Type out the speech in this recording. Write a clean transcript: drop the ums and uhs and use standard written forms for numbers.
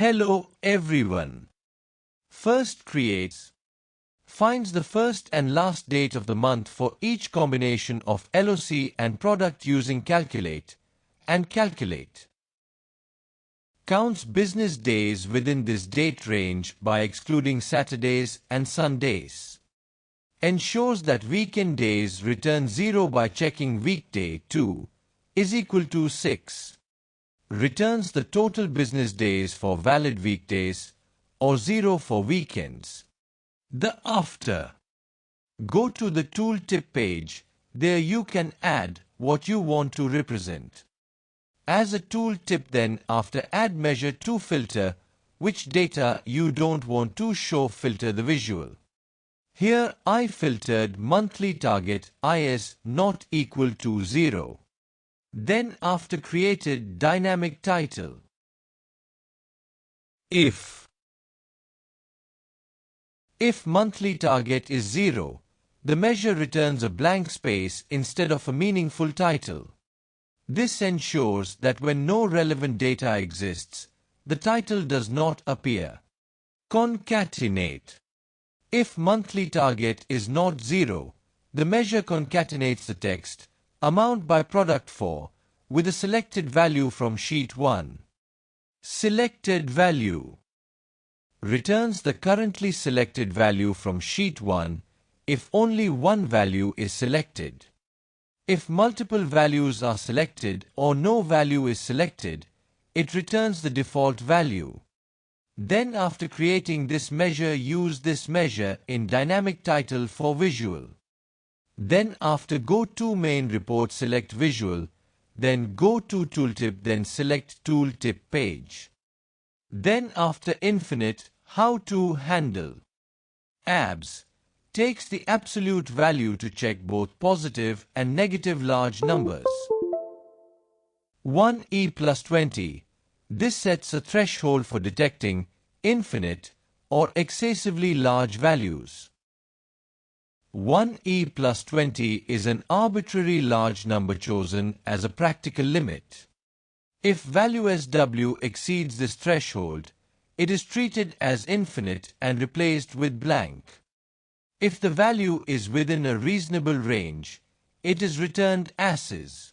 Hello everyone. First creates, finds the first and last date of the month for each combination of LOC and product using calculate and calculate. Counts business days within this date range by excluding Saturdays and Sundays. Ensures that weekend days return 0 by checking weekday 2 is equal to 6. Returns the total business days for valid weekdays or 0 for weekends. The after. Go to the tooltip page. There you can add what you want to represent. As a tooltip, then after add measure to filter which data you don't want to show, filter the visual. Here I filtered monthly target is not equal to 0. Then after created dynamic title. If monthly target is 0, the measure returns a blank space instead of a meaningful title. This ensures that when no relevant data exists, the title does not appear. Concatenate. If monthly target is not 0, the measure concatenates the text, amount by product for, with a selected value from sheet 1. Selected value. Returns the currently selected value from sheet 1 if only one value is selected. If multiple values are selected or no value is selected, it returns the default value. Then after creating this measure, use this measure in dynamic title for visual. Then after go to main report, select visual, then go to tooltip, then select tooltip page. Then after infinite, how to handle. Abs. Takes the absolute value to check both positive and negative large numbers. 1e plus 20. This sets a threshold for detecting infinite or excessively large values. 1e plus 20 is an arbitrary large number chosen as a practical limit. If value SW exceeds this threshold, it is treated as infinite and replaced with blank. If the value is within a reasonable range, it is returned as is.